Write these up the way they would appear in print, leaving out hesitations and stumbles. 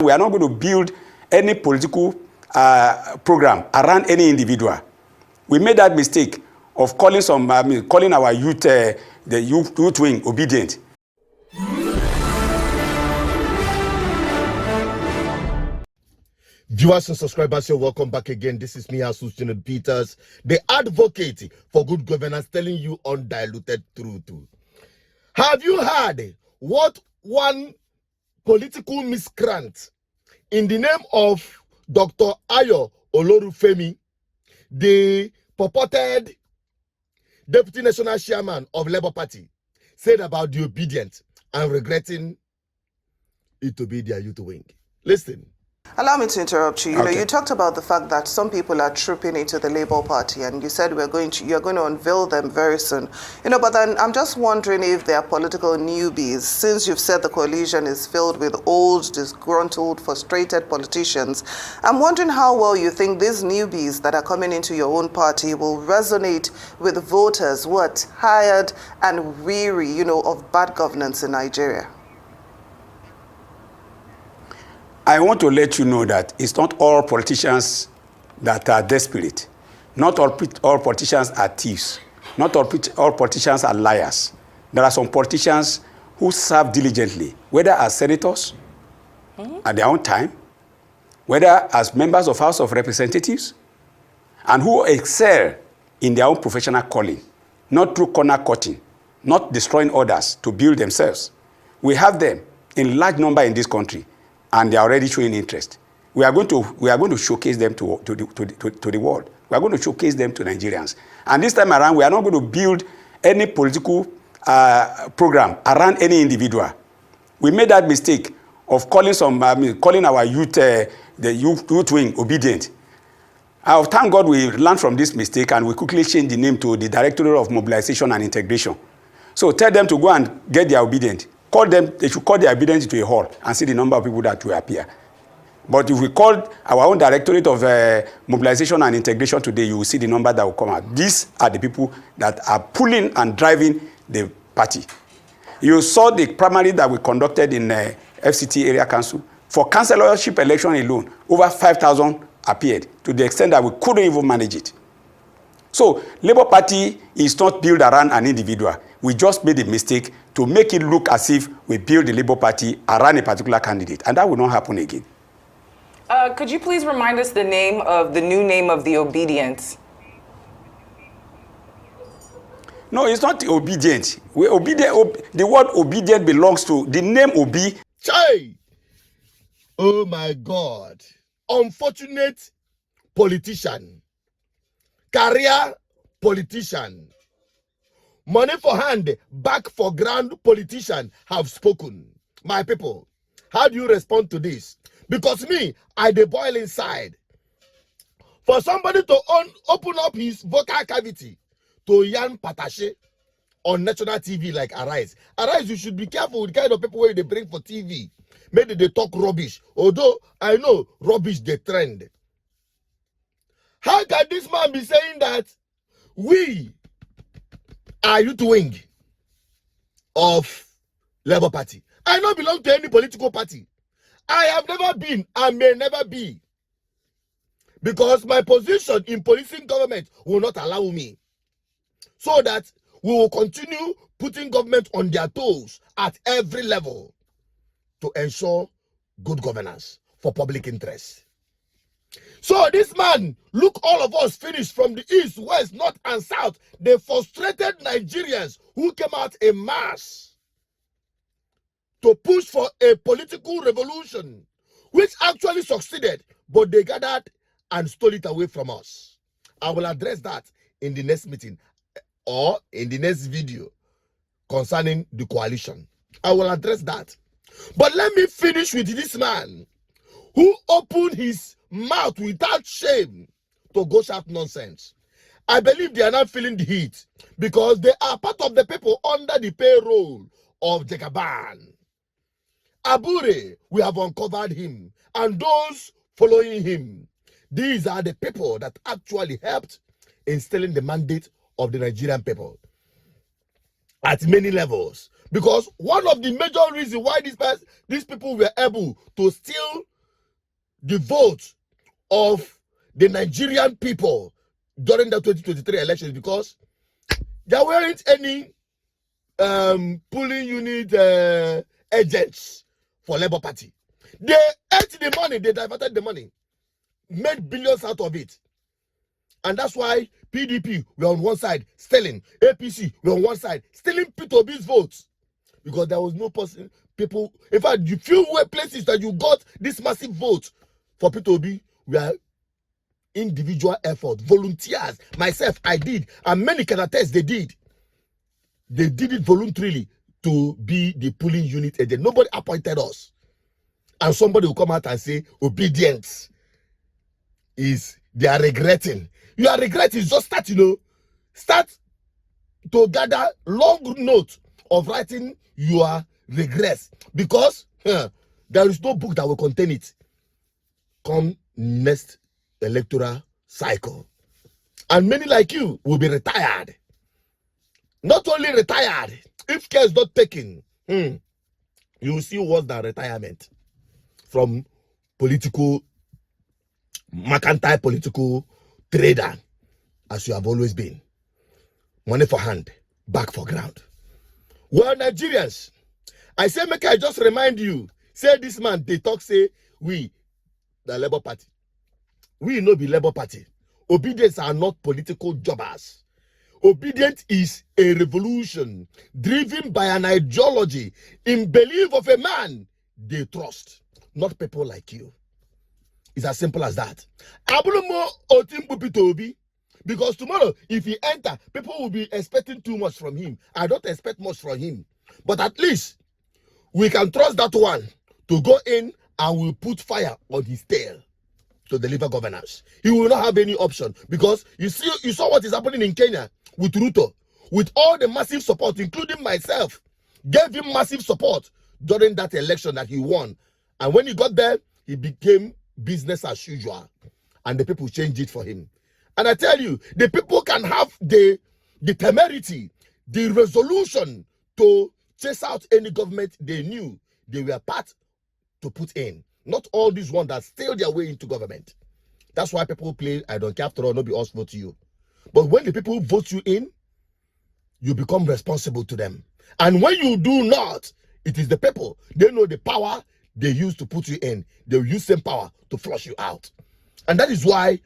we are not going to build any political program around any individual. We made that mistake of calling calling our youth, the youth wing, obedient. Viewers and subscribers, you're welcome back again. This is me, Janet Peters, the advocate for good governance, telling you undiluted truth. Have you heard what one political miscreant in the name of Dr. Ayo Olorufemi, the purported Deputy National Chairman of Labour Party, said about the obedient and regretting it to be their youth wing? Listen. Allow me to interrupt you. You Okay. know, you talked about the fact that some people are trooping into the Labour Party, and you said you're going to unveil them very soon. You know, but then I'm just wondering if they are political newbies, since you've said the coalition is filled with old, disgruntled, frustrated politicians. I'm wondering how well you think these newbies that are coming into your own party will resonate with voters who are tired and weary, you know, of bad governance in Nigeria. I want to let you know that it's not all politicians that are desperate. Not all politicians are thieves. Not all politicians are liars. There are some politicians who serve diligently, whether as senators at their own time, whether as members of House of Representatives, and who excel in their own professional calling, not through corner cutting, not destroying others to build themselves. We have them in large number in this country, and they are already showing interest. We are going to showcase them to the world. We are going to showcase them to Nigerians. And this time around, we are not going to build any political program around any individual. We made that mistake of calling our youth, the youth wing, obedient. Thank God we learned from this mistake, and we quickly changed the name to the Directorate of Mobilization and Integration. So tell them to go and get their obedient. Call them, they should call their obedience to a hall and see the number of people that will appear. But if we call our own Directorate of Mobilization and Integration today, you will see the number that will come out. These are the people that are pulling and driving the party. You saw the primary that we conducted in FCT Area Council. For councillorship election alone, over 5,000 appeared, to the extent that we couldn't even manage it. So, Labour Party is not built around an individual. We just made a mistake to make it look as if we build the Labour Party around a particular candidate, and that will not happen again. Could you please remind us the new name of the obedience? No, it's not obedient. The word obedient belongs to the name Obi. Chai! Oh my God. Unfortunate politician. Career politician. Money for hand, back for ground politician have spoken. My people, how do you respond to this? Because me, I dey boil inside. For somebody to open up his vocal cavity to yarn patache on national TV like Arise. Arise, you should be careful with the kind of people where they bring for TV. Maybe they talk rubbish. Although I know rubbish they trend. How can this man be saying that we are youth wing of Labour Party? I don't belong to any political party. I have never been and may never be. Because my position in policing government will not allow me. So that we will continue putting government on their toes at every level to ensure good governance for public interest. So this man, look, all of us finished from the east, west, north, and south. The frustrated Nigerians who came out en masse to push for a political revolution, which actually succeeded, but they gathered and stole it away from us. I will address that in the next meeting or in the next video concerning the coalition. I will address that. But let me finish with this man who opened his mouth without shame to go shout nonsense. I believe they are not feeling the heat because they are part of the people under the payroll of Jagaban. Abure, we have uncovered him, and those following him. These are the people that actually helped in stealing the mandate of the Nigerian people at many levels. Because one of the major reasons why these people were able to steal the vote of the Nigerian people during the 2023 elections, because there weren't any polling unit agents for Labour Party. They ate the money, they diverted the money, made billions out of it. And that's why PDP were on one side stealing, APC were on one side stealing P2B's votes, because there was no person, people. In fact, the few places that you got this massive vote for P2B were individual effort, volunteers. Myself, I did, and many can attest they did. They did it voluntarily to be the polling unit agent. Nobody appointed us. And somebody will come out and say obedience is, they are regretting. You are regretting. Just start, start to gather long note of writing your regrets, because there is no book that will contain it come next electoral cycle. And many like you will be retired. Not only retired, if care is not taken, you will see worse than retirement from political, mercantile political trader, as you have always been. Money for hand, back for ground. Well, Nigerians, I say, make I just remind you, say this man, they talk, say, we, the Labour Party. We no be Labour Party. Obedience are not political jobbers. Obedience is a revolution driven by an ideology in belief of a man they trust, not people like you. It's as simple as that. Because tomorrow, if he enter, people will be expecting too much from him. I don't expect much from him. But at least we can trust that one to go in and will put fire on his tail to deliver governance. He will not have any option, because you saw what is happening in Kenya with Ruto, with all the massive support, including myself, gave him massive support during that election that he won. And when he got there, he became business as usual, and the people changed it for him. And I tell you, the people can have the temerity, the resolution to chase out any government they knew they were part to put in. Not all these ones that steal their way into government. That's why people play, I don't care, after all, nobody else vote you. But when the people vote you in, you become responsible to them. And when you do not, it is the people. They know the power they use to put you in. They will use same power to flush you out. And that is why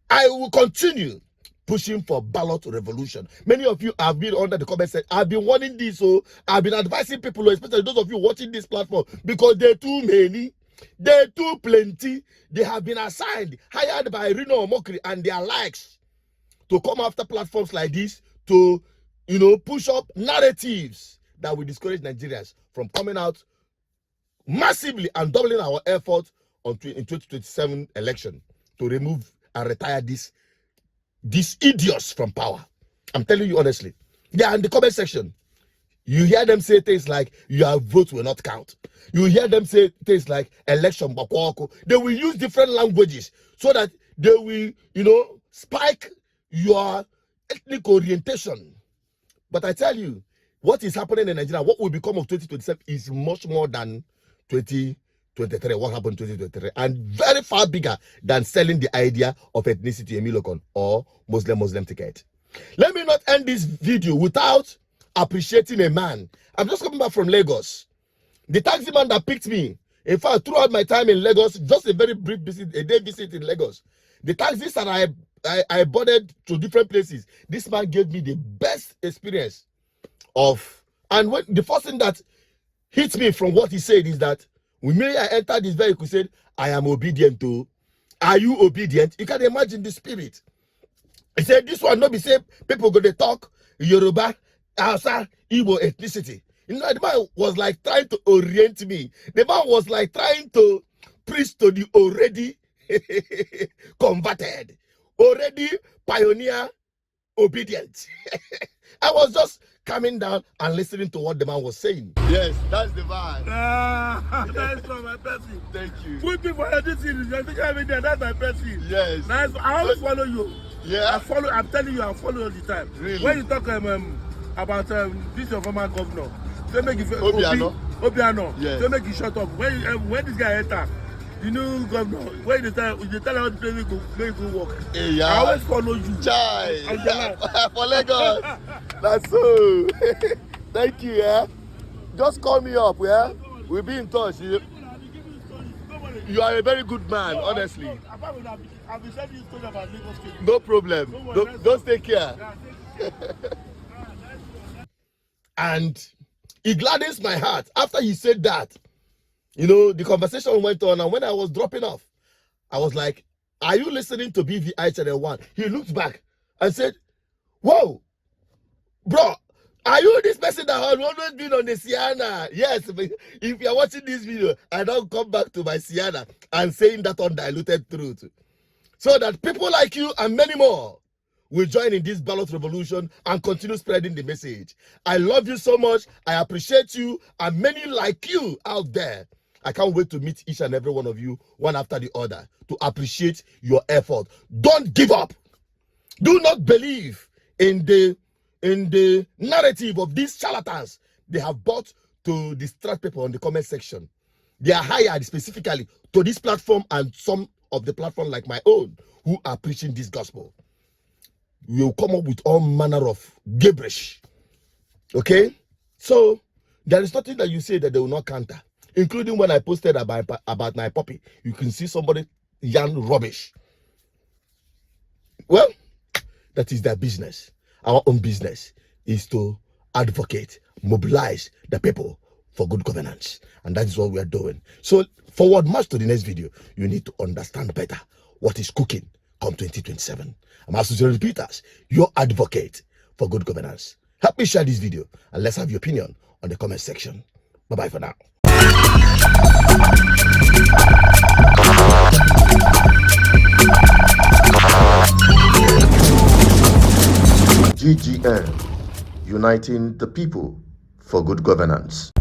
I will continue pushing for ballot revolution. Many of you have been under the comment section. I've been warning this, so I've been advising people, especially those of you watching this platform, because they're too many. They're too plenty. They have been assigned, hired by Reno Omokri and their likes to come after platforms like this to, push up narratives that will discourage Nigerians from coming out massively and doubling our effort in 2027 election to remove and retire these idiots from power. I'm telling you honestly. They are in the comment section. You hear them say things like, your vote will not count. You hear them say things like, election bakwako. They will use different languages so that they will, spike your ethnic orientation. But I tell you, what is happening in Nigeria, what will become of 2027 is much more than 2023, what happened in 2023, and very far bigger than selling the idea of ethnicity Emilokon or Muslim ticket. Let me not end this video without appreciating a man. I'm just coming back from Lagos. The taxi man that picked me, in fact, throughout my time in Lagos, just a very brief visit, a day visit in Lagos, the taxis that I boarded to different places, this man gave me the best experience of, and when the first thing that hit me from what he said is that when I entered this vehicle, he said, I am obedient to. Are you obedient? You can imagine the spirit. He said, this one not be say people go to talk Yoruba, Hausa, Igbo ethnicity. The man was like trying to orient me. The man was like trying to preach to the already converted, already pioneer, obedient. I was just coming down and listening to what the man was saying. Yes, that's the man. That's from my person. Thank you. Good people are this series. I think I'm in there. That's my person. Yes. Nice. I always follow you. Yeah. I follow. I'm telling you, I follow all the time. Really? When you talk about this your former governor, they make you Obiano. Obiano. Yes. They make you shut up. When this guy enter, the new governor, when they tell how the place make go work, Yeah. I always follow you. Chai. On the line. For Lagos. That's so. Thank you, yeah. Just call me up, yeah. We'll be in touch. You are a very good man, honestly. I've been sending you stories about Lagos State. No problem. Don't take care. And it gladdens my heart. After he said that, you know, the conversation went on, and when I was dropping off, I was like, are you listening to BVI Channel 1? He looked back and said, whoa, bro, are you this person that has always been on the Sienna? Yes, if you're watching this video, I don't come back to my Sienna and saying that undiluted truth. So that people like you and many more will join in this ballot revolution and continue spreading the message. I love you so much. I appreciate you and many like you out there. I can't wait to meet each and every one of you one after the other to appreciate your effort. Don't give up. Do not believe in the narrative of these charlatans they have bought to distract people on the comment section. They are hired specifically to this platform and some of the platform like my own who are preaching this gospel. We will come up with all manner of gibberish. Okay? So there is nothing that you say that they will not counter. Including when I posted about my puppy. You can see somebody yarn rubbish. Well, that is their business. Our own business is to advocate, mobilize the people for good governance. And that is what we are doing. So forward march to the next video. You need to understand better what is cooking come 2027. I'm Associate Peters, your advocate for good governance. Help me share this video and let's have your opinion on the comment section. Bye-bye for now. GGN, uniting the people for good governance.